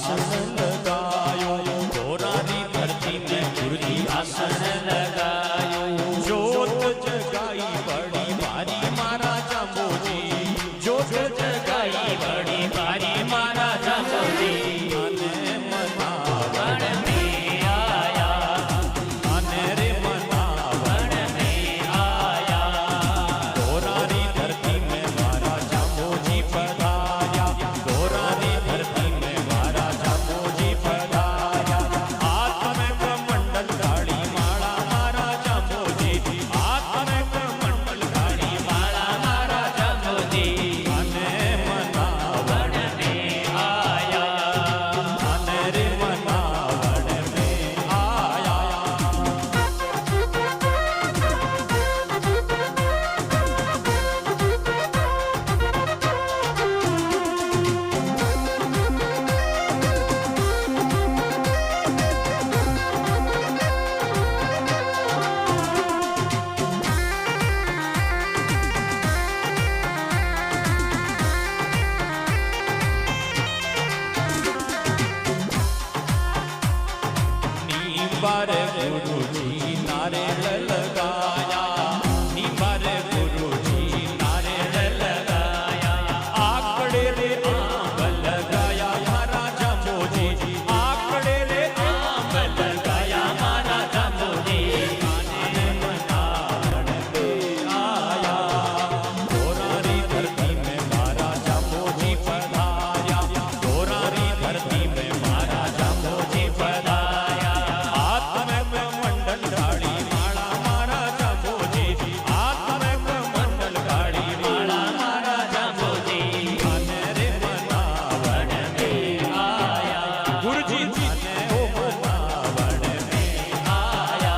आसन लगायो, गोरारी धरती में गुरुजी आसन लगायो। जोत जगाई बड़ी भारी मारा जांबोजी, जोत जगाई बड़ी भारी मारा जांबोजी। आने मनावण में आया, आने रे मनावण में आया। गोरारी धरती में मारा जांबोजी पधाया, गोरारी धरती में मारा जांबोजी पधाया। हाथ में कमंडल गाड़ी माला मारा जांबोजी, हाथ में कमंडल गाड़ी माला मारा जांबोजी। आने मनावण में आया, आने रे मनावण में आया। निबारे गुरुजी नारियल लगाया, निबारे गुरुजी नारियल लगाया। आकड़े रे आंब लगाया मारा जांबोजी, आकड़े रे आंब लगाया मारा जांबोजी। आने मनावण में आया, गोरारी धरती में मारा जांबोजी पधाया, गोरारी धरती में मारा जांबोजी पधाया। हाथ में कमंडल गाड़ी माला मारा जांबोजी, हाथ में कमंडल गाड़ी माला मारा जांबोजी। आने रे मनावण में आया, गुरुजी आने ओ मनावण में आया।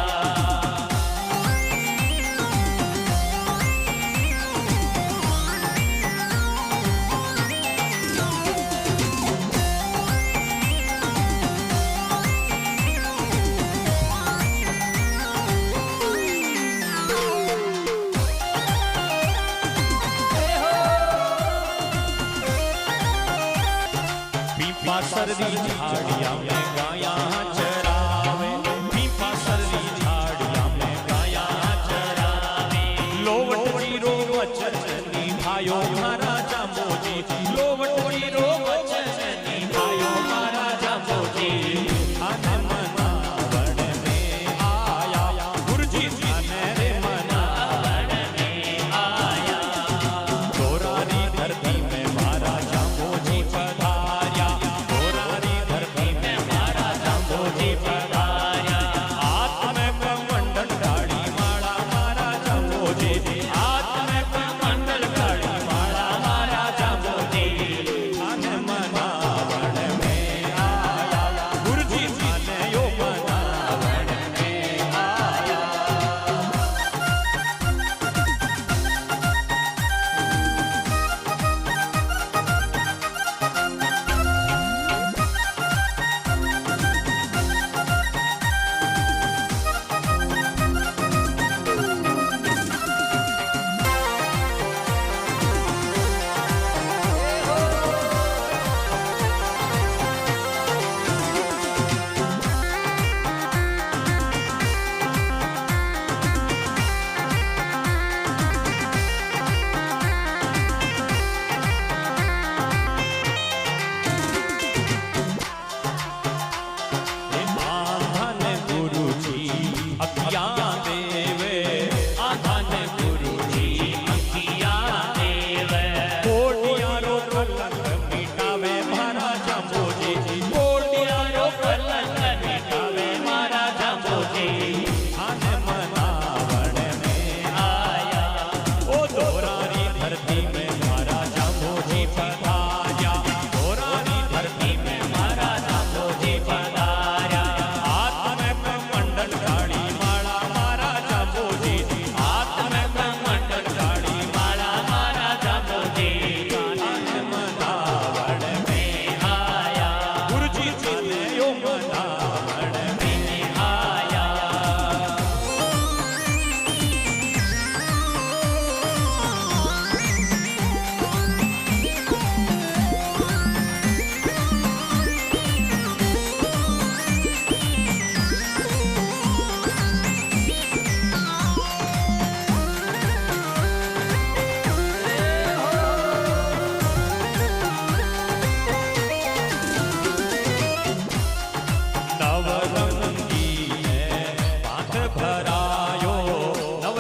पीपा सरदी झाड़िया में गाया चरावे, पीपा सरदी झाड़िया में गाया चरावे। लोवट जीरो वचन निभायो मारा जांबोजी, लोवट जीरो वचन निभायो मारा जांबोजी। आने मनावण में आया, गुरुजी आने रे मनावण में आया। गोरारी धरती में मारा जांबोजी पधाया, गोरारी धरती में मारा जांबोजी पधाया। हाथ में कमंडल गाड़ी माला मारा जांबोजी, हाथ में कमंडल गाड़ी माला मारा जांबोजी।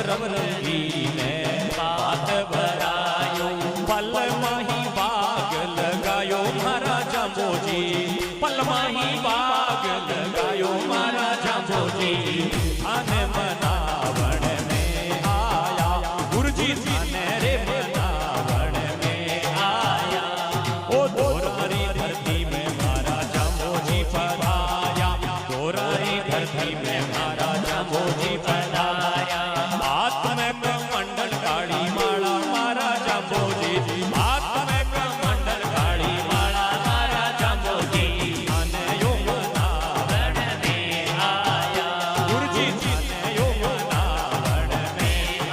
રંગીને પાત ભરાયો પલમાહી બાગ લગાયો મારા જાંબોજી પલમાહી બાગ લગાયો મારા જાંબોજી અને મનાવણ મેં આયા ગુરુજી અને રે મનાવણ મેં આયા ઓ દોરારી ધરતી મેં મારા જાંબોજી પધાર્યા દોરારી ધરતી મેં મારા જાંબોજી પધાર્યા આત્મે મંડળ કાળી માળા મારા જાંબોજી આત્મે મંડળ કાળી માળા મારા જાંબોજી અને યોગનાવણ મેં આયા ગુરુજી અને યોગનાવણ મેં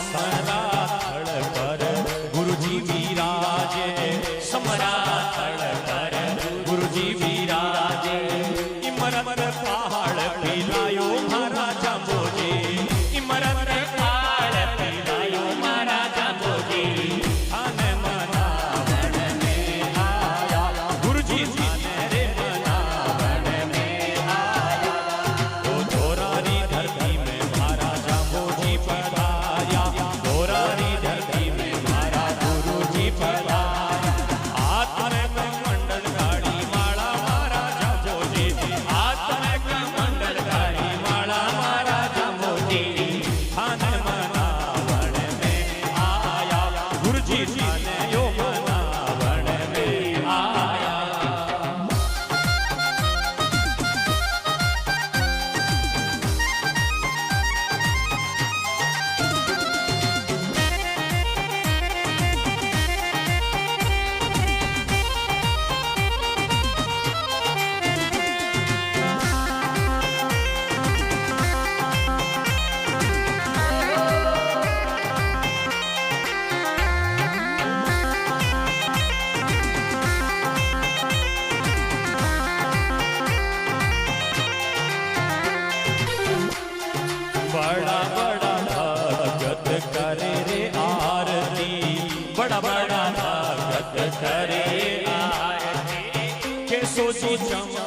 સમરાથળ પર ગુરુજી વિરાજે સમરાથળ પર ગુરુજી વિરાજે ઇમરત પહાડ પીલાયો મારા જાંબોજી ઇમરત પહાડ પીલાયો મારા જાંબોજી અને મનાવણ મેં આયા ગુરુજી અને રે મનાવણ મેં આયા ઓ ધોરારી ધરતી મેં મારા જાંબોજી પધાર્યા ધોરારી ધરતી મેં મારા ગુરુજી પધાર્યા આત્મે મંડળ કાળી માળા મારા જાંબોજી આત્મે મંડળ કાળી માળા મારા જાંબોજી અને મનાવણ મેં આયા ગુરુજી અને યોગનાવણ મેં આયા बड़ा बड़ा भगत करे रे आरती बड़ा बड़ा भगत करे आरती के सोची चम